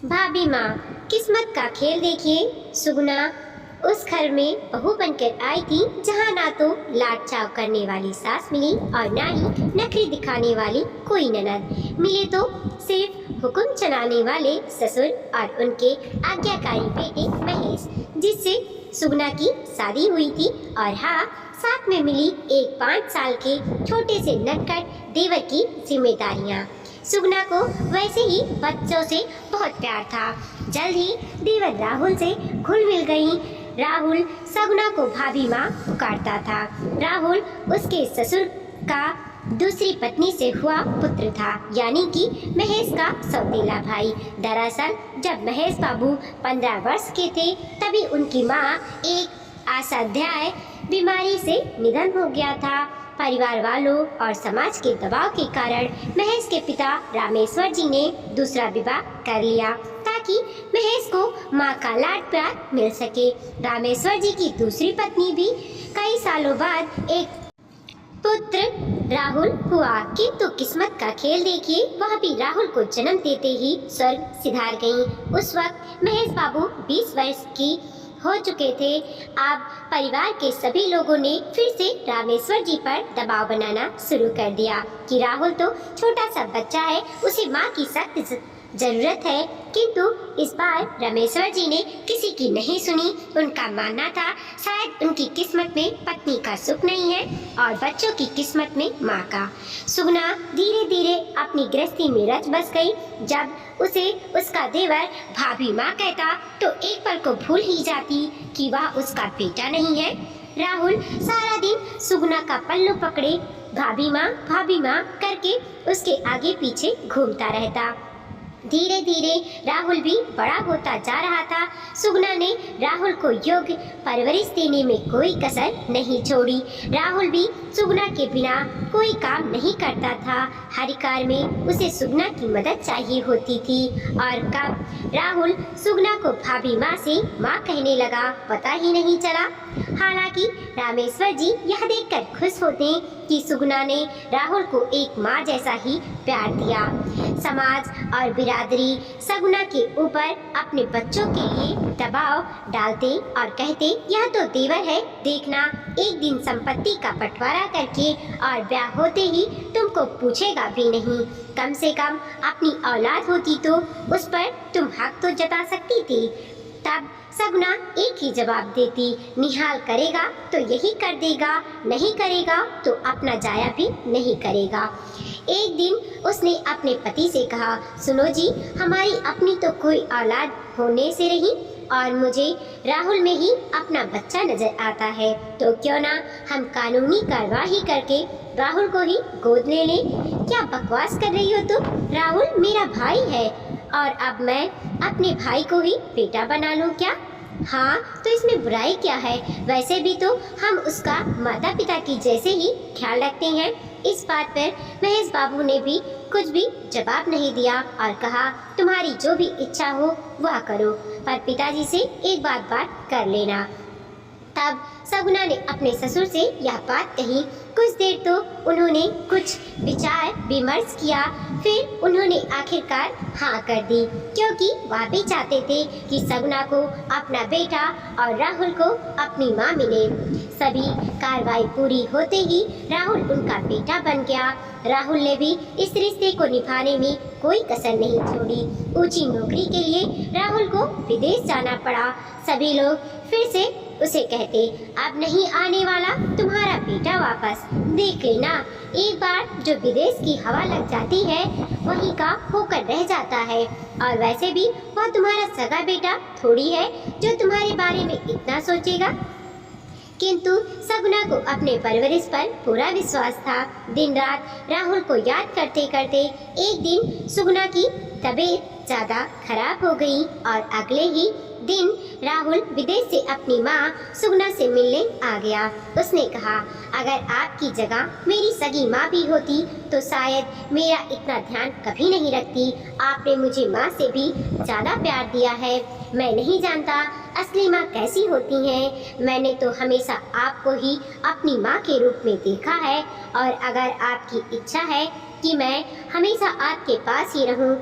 भाभी माँ, किस्मत का खेल देखिए। सुगुना उस घर में बहू बनकर आई थी जहाँ ना तो लाड चाव करने वाली सास मिली और ना ही नखरे दिखाने वाली कोई ननद मिले, तो सिर्फ हुक्म चलाने वाले ससुर और उनके आज्ञाकारी बेटे महेश, जिससे सुगुना की शादी हुई थी। और हाँ, साथ में मिली एक 5 साल के छोटे से नटखट देवर की जिम्मेदारियाँ। सुगुना को वैसे ही बच्चों से बहुत प्यार था। जल्द ही देवर राहुल से घुल मिल गई। राहुल सगुना को भाभी माँ पुकारता था। राहुल उसके ससुर का दूसरी पत्नी से हुआ पुत्र था, यानी कि महेश का सौतेला भाई। दरअसल जब महेश बाबू 15 वर्ष के थे तभी उनकी माँ एक असाध्य बीमारी से निधन हो गया था। परिवार वालों और समाज के दबाव के कारण महेश के पिता रामेश्वर जी ने दूसरा विवाह कर लिया ताकि महेश को माँ का लाड प्यार मिल सके। रामेश्वर जी की दूसरी पत्नी भी कई सालों बाद एक पुत्र राहुल हुआ, किंतु किस्मत का खेल देखिए, वह भी राहुल को जन्म देते ही स्वर्ग सिधार गई। उस वक्त महेश बाबू 20 वर्ष की हो चुके थे। अब परिवार के सभी लोगों ने फिर से रामेश्वर जी पर दबाव बनाना शुरू कर दिया कि राहुल तो छोटा सा बच्चा है, उसे माँ की सख्त जरूरत है। किंतु इस बार रामेश्वर जी ने किसी की नहीं सुनी। उनका मानना था शायद उनकी किस्मत में पत्नी का सुख नहीं है और बच्चों की किस्मत में माँ का। सुगुना धीरे धीरे अपनी गृहस्थी में रच बस गई। जब उसे उसका देवर भाभी माँ कहता तो एक पल को भूल ही जाती कि वह उसका बेटा नहीं है। राहुल सारा दिन सुगुना का पल्लू पकड़े भाभी माँ करके उसके आगे पीछे घूमता रहता। धीरे धीरे राहुल भी बड़ा होता जा रहा था। सुगुना ने राहुल को योग्य परवरिश देने में कोई कसर नहीं छोड़ी। राहुल भी सुगुना के बिना कोई काम नहीं करता था। हर कार्य में उसे सुगुना की मदद चाहिए होती थी। और कब राहुल सुगुना को भाभी माँ से माँ कहने लगा पता ही नहीं चला। हालांकि रामेश्वर जी यह देखकर खुश होते कि सुगुना ने राहुल को एक माँ जैसा ही प्यार दिया। समाज और बिरादरी सगुना के ऊपर अपने बच्चों के लिए दबाव डालते और कहते यह तो देवर है, देखना एक दिन संपत्ति का बंटवारा करके और ब्याह होते ही तुमको पूछेगा भी नहीं। कम से कम अपनी औलाद होती तो उस पर तुम हक तो जता सकती थी। तब सगुना एक ही जवाब देती, निहाल करेगा तो यही कर देगा, नहीं करेगा तो अपना जाया भी नहीं करेगा। एक दिन उसने अपने पति से कहा, सुनो जी, हमारी अपनी तो कोई औलाद होने से रही और मुझे राहुल में ही अपना बच्चा नजर आता है, तो क्यों ना हम कानूनी कार्यवाही करके राहुल को ही गोद ले लें। क्या बकवास कर रही हो तुम? राहुल मेरा भाई है और अब मैं अपने भाई को ही बेटा बना लूं क्या? हाँ, तो इसमें बुराई क्या है? वैसे भी तो हम उसका माता पिता की जैसे ही ख्याल रखते हैं। इस बात पर महेश बाबू ने भी कुछ भी जवाब नहीं दिया और कहा, तुम्हारी जो भी इच्छा हो वह करो, पर पिताजी से एक बात कर लेना। तब सगुना ने अपने ससुर से यह बात कही। कुछ देर तो उन्होंने कुछ विचार विमर्श किया, फिर उन्होंने आखिरकार हाँ कर दी, क्योंकि वह भी चाहते थे कि सगुना को अपना बेटा और राहुल को अपनी माँ मिले। सभी कार्रवाई पूरी होते ही राहुल उनका बेटा बन गया। राहुल ने भी इस रिश्ते को निभाने में कोई कसर नहीं छोड़ी। ऊंची नौकरी के लिए राहुल को विदेश जाना पड़ा। सभी लोग फिर से उसे कहते, अब नहीं आने वाला तुम्हारा बेटा वापस, देख लेना एक बार जो विदेश की हवा लग जाती है वही का होकर रह जाता है। और वैसे भी वह तुम्हारा सगा बेटा थोड़ी है जो तुम्हारे बारे में इतना सोचेगा। किंतु सगुना को अपने परवरिश पर पूरा विश्वास था। दिन रात राहुल को याद करते करते एक दिन सुगुना की तबीयत ज़्यादा खराब हो गई और अगले ही दिन राहुल विदेश से अपनी माँ सुगुना से मिलने आ गया। उसने कहा, अगर आपकी जगह मेरी सगी माँ भी होती तो शायद मेरा इतना ध्यान कभी नहीं रखती। आपने मुझे माँ से भी ज़्यादा प्यार दिया है। मैं नहीं जानता असली माँ कैसी होती हैं। मैंने तो हमेशा आपको ही अपनी माँ के रूप में देखा है और अगर आपकी इच्छा है कि मैं हमेशा आपके पास ही रहूं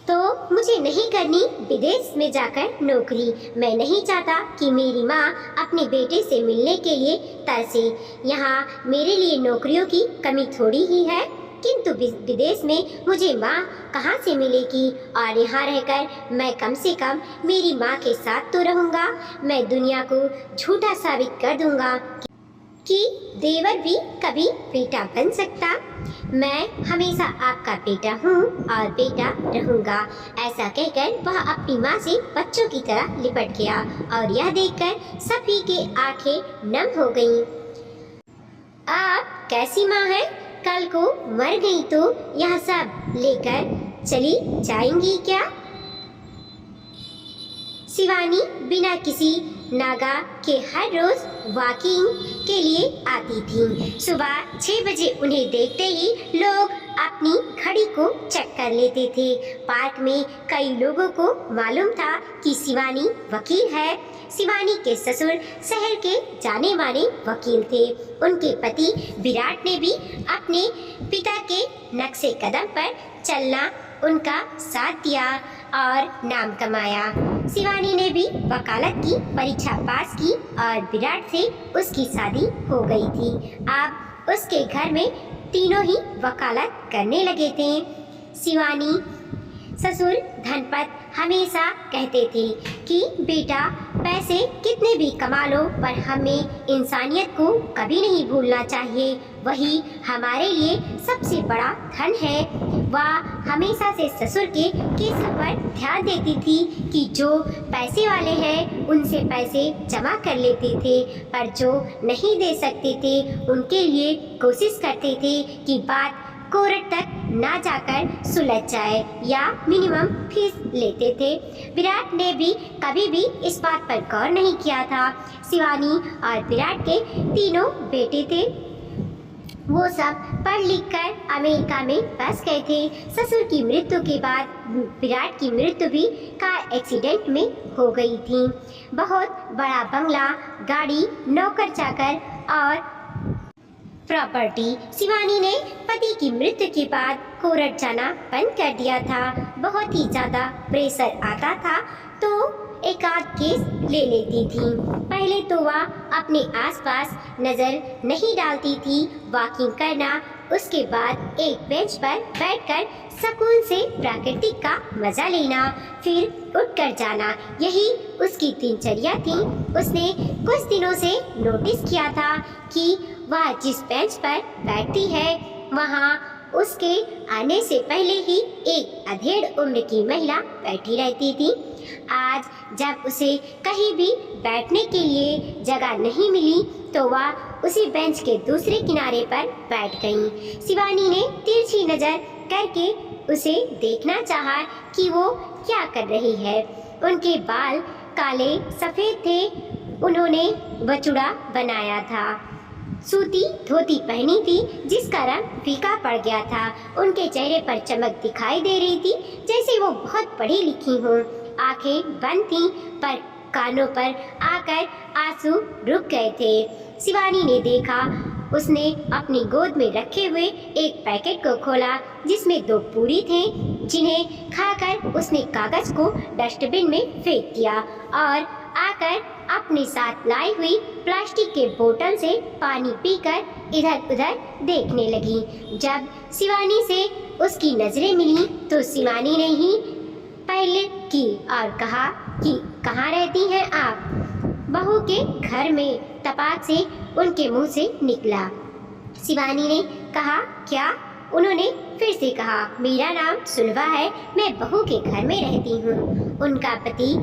तो मुझे नहीं करनी विदेश में जाकर नौकरी। मैं नहीं चाहता कि मेरी माँ अपने बेटे से मिलने के लिए तरसे। यहाँ मेरे लिए नौकरियों की कमी थोड़ी ही है, किंतु विदेश में मुझे माँ कहाँ से मिलेगी, और यहाँ रहकर मैं कम से कम मेरी माँ के साथ तो रहूँगा। मैं दुनिया को झूठा साबित कर दूँगा कि देवर भी कभी बेटा बन सकता। मैं हमेशा आपका बेटा हूँ और बेटा रहूँगा। ऐसा कहकर वह अपनी माँ से बच्चों की तरह लिपट गया और यह देखकर सभी की आंखें नम हो गईं। आप कैसी माँ हैं? कल को मर गई तो यह सब लेकर चली जाएंगी क्या? शिवानी बिना किसी नागा के हर रोज वॉकिंग के लिए आती थी। सुबह 6 बजे उन्हें देखते ही लोग अपनी घड़ी को चेक कर लेते थे। पार्क में कई लोगों को मालूम था कि शिवानी वकील है। शिवानी के ससुर शहर के जाने माने वकील थे। उनके पति विराट ने भी अपने पिता के नक्शे कदम पर चलना उनका साथ दिया और नाम कमाया। शिवानी ने भी वकालत की परीक्षा पास की और विराट से उसकी शादी हो गई थी। अब उसके घर में तीनों ही वकालत करने लगे थे। शिवानी ससुर धनपत हमेशा कहते थे कि बेटा पैसे कितने भी कमा लो पर हमें इंसानियत को कभी नहीं भूलना चाहिए, वही हमारे लिए सबसे बड़ा धन है। वह हमेशा से ससुर के केसों पर ध्यान देती थी कि जो पैसे वाले हैं उनसे पैसे जमा कर लेते थे, पर जो नहीं दे सकते थे उनके लिए कोशिश करते थे कि बात कोर्ट तक ना जाकर सुलझ जाए या मिनिमम फीस लेते थे। विराट ने भी कभी भी इस बात पर गौर नहीं किया था। शिवानी और विराट के तीनों बेटे थे। वो सब पढ़ लिख कर अमेरिका में बस गए थे। ससुर की मृत्यु के बाद विराट की मृत्यु भी कार एक्सीडेंट में हो गई थी। बहुत बड़ा बंगला, गाड़ी, नौकर चाकर और प्रॉपर्टी। शिवानी ने पति की मृत्यु के बाद कोर्ट जाना बंद कर दिया था। बहुत ही ज़्यादा प्रेशर आता था तो एक आध केस ले लेती थी। पहले तो वह अपने आसपास नज़र नहीं डालती थी। वॉकिंग करना, उसके बाद एक बेंच पर बैठकर सुकून से प्रकृति का मजा लेना, फिर उठकर जाना, यही उसकी दिनचर्या थी। उसने कुछ दिनों से नोटिस किया था कि वह जिस बेंच पर बैठती है वहाँ उसके आने से पहले ही एक अधेड़ उम्र की महिला बैठी रहती थी। आज जब उसे कहीं भी बैठने के लिए जगह नहीं मिली तो वह उसी बेंच के दूसरे किनारे पर बैठ गई। शिवानी ने तिरछी नज़र करके उसे देखना चाहा कि वो क्या कर रही है। उनके बाल काले सफ़ेद थे। उन्होंने बचुड़ा बनाया था। सूती धोती पहनी थी जिसका रंग फीका पड़ गया था। उनके चेहरे पर चमक दिखाई दे रही थी जैसे वो बहुत पढ़ी लिखी हों। आंखें बंद थीं पर कानों पर आकर आंसू रुक गए थे। शिवानी ने देखा, उसने अपनी गोद में रखे हुए एक पैकेट को खोला जिसमें 2 पूरी थे, जिन्हें खाकर उसने कागज को डस्टबिन में फेंक दिया और आकर अपने साथ लाई हुई प्लास्टिक के बोतल से पानी पीकर इधर उधर देखने लगी। जब शिवानी से उसकी नजरें मिली तो शिवानी ने ही पहले की और कहा कि कहाँ रहती हैं आप? बहू के घर में, तपाक से उनके मुंह से निकला। शिवानी ने कहा क्या? उन्होंने फिर से कहा मेरा नाम सुलभा है, मैं बहू के घर में रहती हूँ। उनका पति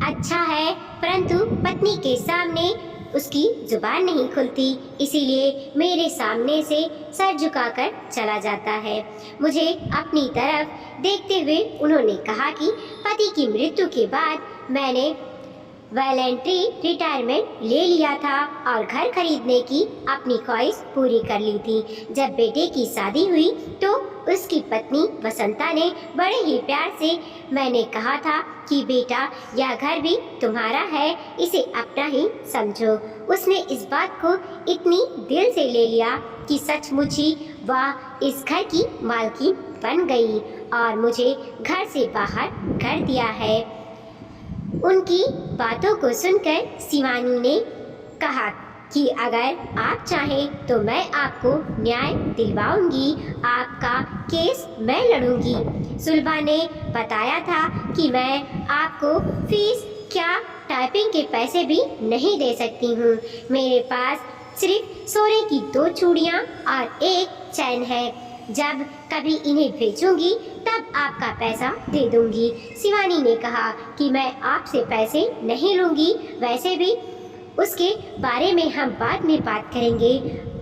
अच्छा है परंतु पत्नी के सामने उसकी जुबान नहीं खुलती, इसीलिए मेरे सामने से सर झुकाकर चला जाता है। मुझे अपनी तरफ देखते हुए उन्होंने कहा कि पति की मृत्यु के बाद मैंने वॉलंटरी रिटायरमेंट ले लिया था और घर खरीदने की अपनी ख्वाहिश पूरी कर ली थी। जब बेटे की शादी हुई तो उसकी पत्नी वसंता ने बड़े ही प्यार से मैंने कहा था कि बेटा यह घर भी तुम्हारा है, इसे अपना ही समझो। उसने इस बात को इतनी दिल से ले लिया कि सचमुच ही वह इस घर की मालकिन बन गई और मुझे घर से बाहर कर दिया है। उनकी बातों को सुनकर शिवानी ने कहा कि अगर आप चाहें तो मैं आपको न्याय दिलवाऊंगी, आपका केस मैं लड़ूंगी। सुलभा ने बताया था कि मैं आपको फीस क्या टाइपिंग के पैसे भी नहीं दे सकती हूँ। मेरे पास सिर्फ सोने की 2 चूड़ियाँ और 1 चैन है। जब कभी इन्हें बेचूंगी तब आपका पैसा दे दूंगी। शिवानी ने कहा कि मैं आपसे पैसे नहीं लूंगी, वैसे भी उसके बारे में हम बाद में बात करेंगे।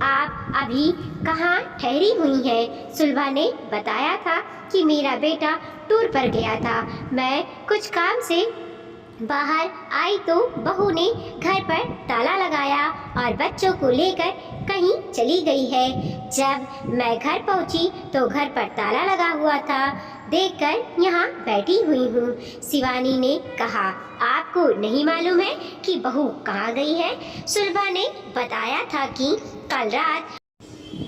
आप अभी कहाँ ठहरी हुई हैं? सुलभा ने बताया था कि मेरा बेटा टूर पर गया था। मैं कुछ काम से बाहर आई तो बहू ने घर पर ताला लगाया और बच्चों को लेकर कहीं चली गई है। जब मैं घर पहुंची तो घर पर ताला लगा हुआ था, देखकर यहाँ बैठी हुई हूँ। शिवानी ने कहा, आपको नहीं मालूम है कि बहू कहाँ गई है? सुलभा ने बताया था कि कल रात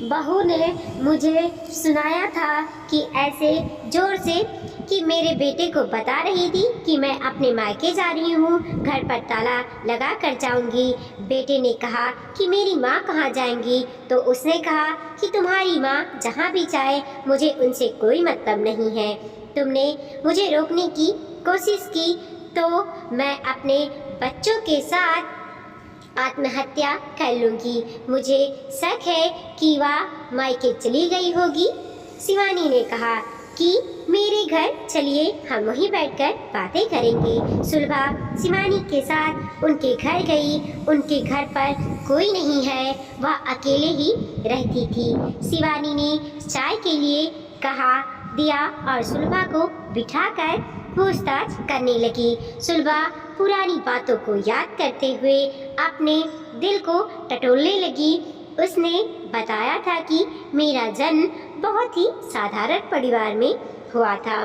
बहू ने मुझे सुनाया था कि ऐसे जोर से कि मेरे बेटे को बता रही थी कि मैं अपने मायके जा रही हूँ, घर पर ताला लगा कर जाऊँगी। बेटे ने कहा कि मेरी माँ कहाँ जाएंगी? तो उसने कहा कि तुम्हारी माँ जहाँ भी जाए, मुझे उनसे कोई मतलब नहीं है। तुमने मुझे रोकने की कोशिश की तो मैं अपने बच्चों के साथ आत्महत्या कर लूँगी। मुझे शक है कि वह मायके चली गई होगी। शिवानी ने कहा कि मेरे घर चलिए, हम वहीं बैठकर बातें करेंगे। सुलभा शिवानी के साथ उनके घर गई। उनके घर पर कोई नहीं है, वह अकेले ही रहती थी। शिवानी ने चाय के लिए कहा दिया और सुलभा को बिठाकर पूछताछ करने लगी। सुलभा पुरानी बातों को याद करते हुए अपने दिल को टटोलने लगी। उसने बताया था कि मेरा जन्म बहुत ही साधारण परिवार में हुआ था।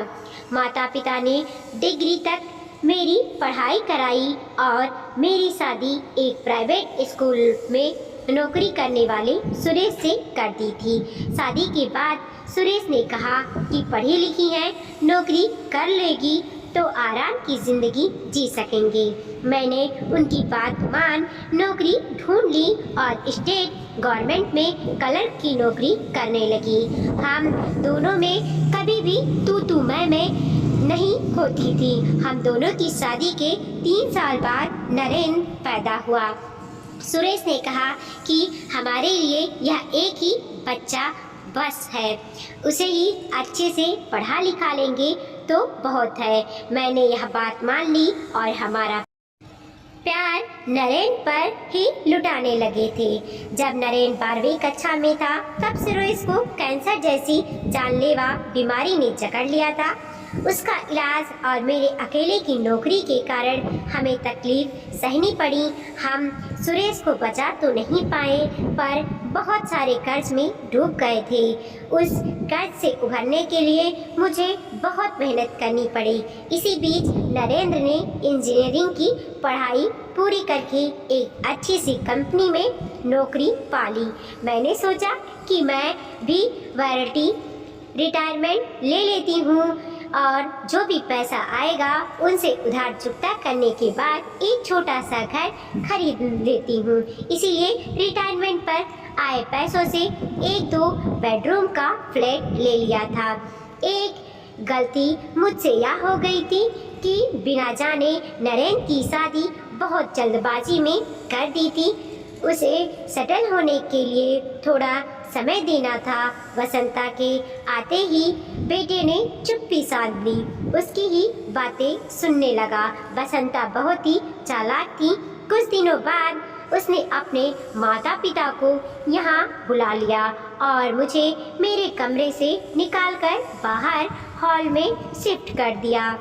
माता पिता ने डिग्री तक मेरी पढ़ाई कराई और मेरी शादी एक प्राइवेट स्कूल में नौकरी करने वाले सुरेश से कर दी थी। शादी के बाद सुरेश ने कहा कि पढ़ी लिखी है, नौकरी कर लेगी तो आराम की जिंदगी जी सकेंगे। मैंने उनकी बात मान नौकरी ढूंढ ली और स्टेट गवर्नमेंट में क्लर्क की नौकरी करने लगी। हम दोनों में कभी भी तू मैं नहीं होती थी। हम दोनों की शादी के 3 साल बाद नरेंद्र पैदा हुआ। सुरेश ने कहा कि हमारे लिए यह एक ही बच्चा बस है, उसे ही अच्छे से पढ़ा लिखा लेंगे तो बहुत है। मैंने यह बात मान ली और हमारा प्यार नरेंद्र पर ही लुटाने लगे थे। जब नरेंद्र 12वीं कक्षा में था तब सुरेश को कैंसर जैसी जानलेवा बीमारी ने जकड़ लिया था। उसका इलाज और मेरे अकेले की नौकरी के कारण हमें तकलीफ सहनी पड़ी। हम सुरेश को बचा तो नहीं पाए पर बहुत सारे कर्ज में डूब गए थे। उस कर्ज से उभरने के लिए मुझे बहुत मेहनत करनी पड़ी। इसी बीच नरेंद्र ने इंजीनियरिंग की पढ़ाई पूरी करके एक अच्छी सी कंपनी में नौकरी पा ली। मैंने सोचा कि मैं भी वॉलंटरी रिटायरमेंट ले लेती हूँ और जो भी पैसा आएगा उनसे उधार चुकता करने के बाद एक छोटा सा घर खरीद लेती हूँ। इसीलिए रिटायरमेंट पर आए पैसों से 1-2 बेडरूम का फ्लैट ले लिया था। एक गलती मुझसे यह हो गई थी कि बिना जाने नरेंद्र की शादी बहुत जल्दबाजी में कर दी थी। उसे सेटल होने के लिए थोड़ा समय देना था। वसंता के आते ही बेटे ने चुप्पी साध ली, उसकी ही बातें सुनने लगा। वसंता बहुत ही चालाक थी। कुछ दिनों बाद उसने अपने माता पिता को यहाँ बुला लिया और मुझे मेरे कमरे से निकालकर बाहर हॉल में शिफ्ट कर दिया।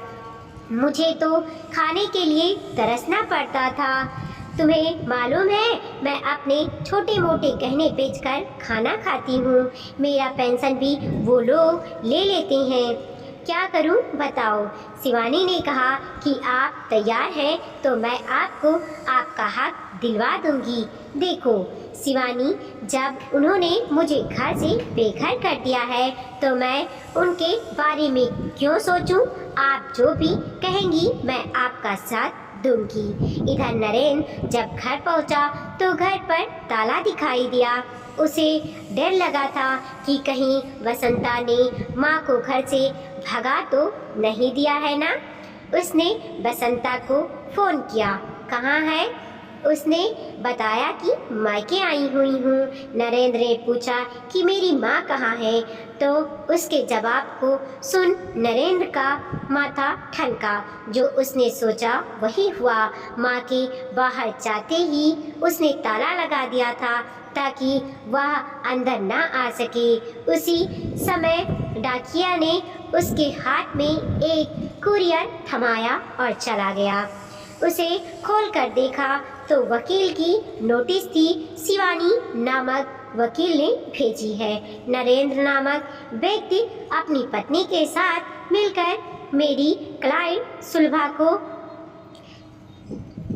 मुझे तो खाने के लिए तरसना पड़ता था। तुम्हें मालूम है, मैं अपने छोटे मोटे गहने बेचकर खाना खाती हूँ। मेरा पेंशन भी वो लोग ले लेते हैं। क्या करूं बताओ। शिवानी ने कहा कि आप तैयार हैं तो मैं आपको आपका हक दिलवा दूंगी। देखो शिवानी, जब उन्होंने मुझे घर से बेघर कर दिया है तो मैं उनके बारे में क्यों सोचूं। आप जो भी कहेंगी मैं आपका साथ दूंगी। इधर नरेंद्र जब घर पहुंचा तो घर पर ताला दिखाई दिया। उसे डर लगा था कि कहीं वसंता ने माँ को घर से भगा तो नहीं दिया है ना। उसने वसंता को फोन किया। कहाँ है? उसने बताया कि मायके आई हुई हूँ। नरेंद्र ने पूछा कि मेरी माँ कहाँ है, तो उसके जवाब को सुन नरेंद्र का माथा ठनका। जो उसने सोचा वही हुआ। माँ के बाहर जाते ही उसने ताला लगा दिया था ताकि वह अंदर ना आ सके। उसी समय डाकिया ने उसके हाथ में एक कुरियर थमाया और चला गया। उसे खोलकर देखा तो वकील की नोटिस थी। शिवानी नामक वकील ने भेजी है। नरेंद्र नामक व्यक्ति अपनी पत्नी के साथ मिलकर मेरी क्लाइंट सुलभा को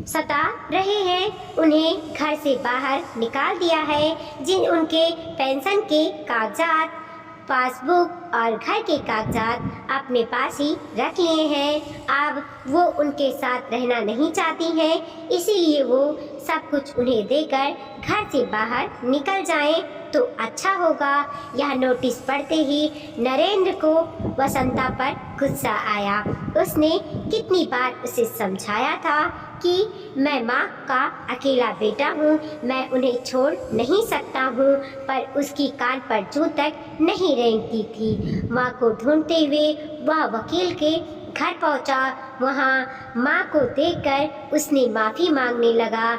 सता रहे हैं। उन्हें घर से बाहर निकाल दिया है। जिन उनके पेंशन के कागजात, पासबुक और घर के कागजात अपने पास ही रख लिए हैं। अब वो उनके साथ रहना नहीं चाहती हैं, इसीलिए वो सब कुछ उन्हें देकर घर से बाहर निकल जाएं तो अच्छा होगा। यह नोटिस पढ़ते ही नरेंद्र को वसंता पर गुस्सा आया। उसने कितनी बार उसे समझाया था कि मैं माँ का अकेला बेटा हूँ, मैं उन्हें छोड़ नहीं सकता हूँ, पर उसकी कान पर जू तक नहीं रेंगती थी। माँ को ढूंढते हुए वह वकील के घर पहुँचा। वहाँ माँ को देखकर उसने माफ़ी मांगने लगा।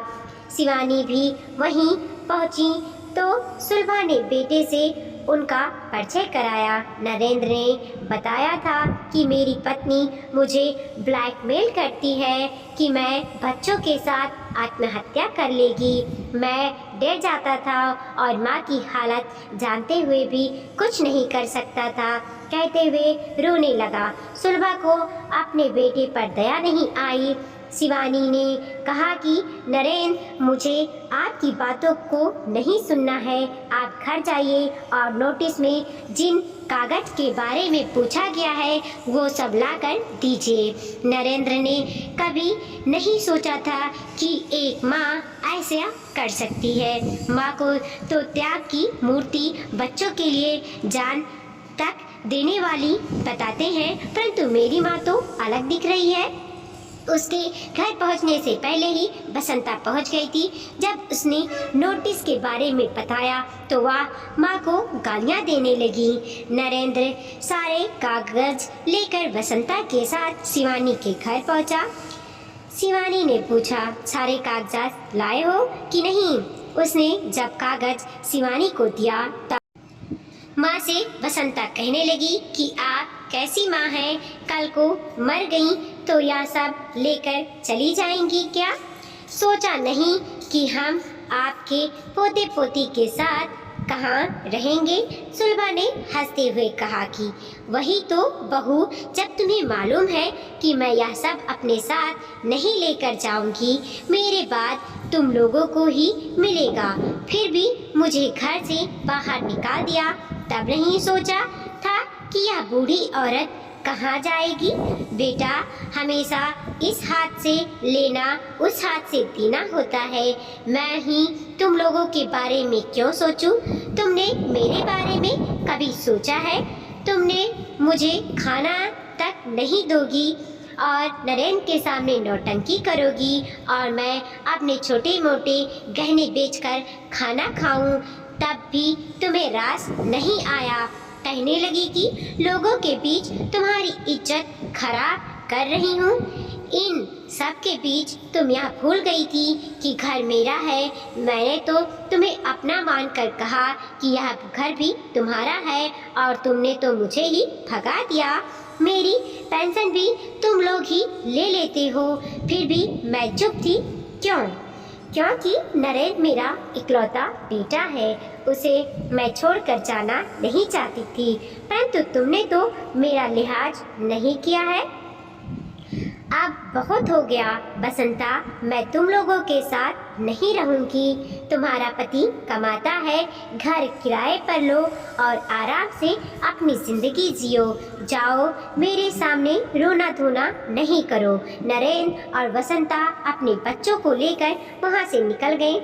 शिवानी भी वहीं पहुँची तो सुलभा ने बेटे से उनका परिचय कराया। नरेंद्र ने बताया था कि मेरी पत्नी मुझे ब्लैकमेल करती है कि मैं बच्चों के साथ आत्महत्या कर लेगी। मैं डर जाता था और माँ की हालत जानते हुए भी कुछ नहीं कर सकता था। कहते हुए रोने लगा। सुलभा को अपने बेटे पर दया नहीं आई। शिवानी ने कहा कि नरेंद्र, मुझे आपकी बातों को नहीं सुनना है। आप घर जाइए और नोटिस में जिन कागज के बारे में पूछा गया है वो सब लाकर दीजिए। नरेंद्र ने कभी नहीं सोचा था कि एक माँ ऐसा कर सकती है। माँ को तो त्याग की मूर्ति, बच्चों के लिए जान तक देने वाली बताते हैं, परंतु मेरी माँ तो अलग दिख रही है। उसके घर पहुंचने से पहले ही बसंता पहुंच गई थी। जब उसने नोटिस के बारे में बताया तो वह माँ को गालियाँ देने लगी। नरेंद्र सारे कागज लेकर बसंता के साथ शिवानी के घर पहुंचा। शिवानी ने पूछा, सारे कागजात लाए हो कि नहीं? उसने जब कागज शिवानी को दिया तब माँ से बसंता कहने लगी कि आप कैसी माँ हैं? कल को मर गई तो यह सब लेकर चली जाएंगी क्या? सोचा नहीं कि हम आपके पोते पोती के साथ कहाँ रहेंगे। सुलभा ने हंसते हुए कहा कि वही तो बहू, जब तुम्हें मालूम है कि मैं यह सब अपने साथ नहीं लेकर जाऊंगी, मेरे बाद तुम लोगों को ही मिलेगा, फिर भी मुझे घर से बाहर निकाल दिया। तब नहीं सोचा था कि यह बूढ़ी औरत कहाँ जाएगी। बेटा, हमेशा इस हाथ से लेना उस हाथ से देना होता है। मैं ही तुम लोगों के बारे में क्यों सोचूं? तुमने मेरे बारे में कभी सोचा है? तुमने मुझे खाना तक नहीं दोगी और नरेंद्र के सामने नौटंकी करोगी और मैं अपने छोटे मोटे गहने बेचकर खाना खाऊं, तब भी तुम्हें रास नहीं आया। कहने लगी कि लोगों के बीच तुम्हारी इज्जत खराब कर रही हूँ। इन सब के बीच तुम यह भूल गई थी कि घर मेरा है। मैंने तो तुम्हें अपना मानकर कहा कि यह घर भी तुम्हारा है और तुमने तो मुझे ही भगा दिया। मेरी पेंशन भी तुम लोग ही ले लेते हो, फिर भी मैं चुप थी। क्यों? क्योंकि नरेंद्र मेरा इकलौता बेटा है, उसे मैं छोड़कर जाना नहीं चाहती थी, परंतु तुमने तो मेरा लिहाज नहीं किया है। अब बहुत हो गया बसंता, मैं तुम लोगों के साथ नहीं रहूंगी। तुम्हारा पति कमाता है, घर किराए पर लो और आराम से अपनी जिंदगी जियो। जाओ, मेरे सामने रोना धोना नहीं करो। नरेंद्र और बसंता अपने बच्चों को लेकर वहां से निकल गए।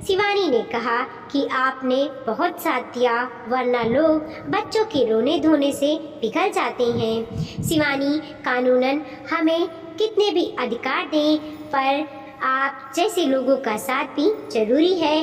शिवानी ने कहा कि आपने बहुत साथ दिया, वरना लोग बच्चों के रोने धोने से पिघल जाते हैं। शिवानी, कानूनन हमें कितने भी अधिकार दें, पर आप जैसे लोगों का साथ भी जरूरी है।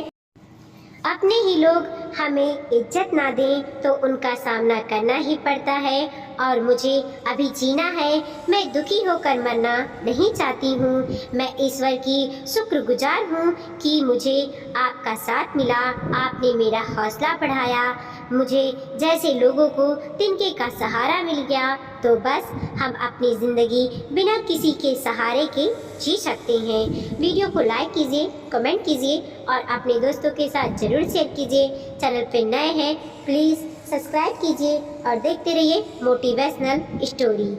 अपने ही लोग हमें इज्जत ना दें तो उनका सामना करना ही पड़ता है, और मुझे अभी जीना है। मैं दुखी होकर मरना नहीं चाहती हूँ। मैं ईश्वर की शुक्रगुजार हूँ कि मुझे आपका साथ मिला, आपने मेरा हौसला बढ़ाया। मुझे जैसे लोगों को तिनके का सहारा मिल गया, तो बस हम अपनी ज़िंदगी बिना किसी के सहारे के जी सकते हैं। वीडियो को लाइक कीजिए, कमेंट कीजिए और अपने दोस्तों के साथ ज़रूर शेयर कीजिए। चैनल पे नए हैं प्लीज़ सब्सक्राइब कीजिए और देखते रहिए मोटिवेशनल स्टोरी।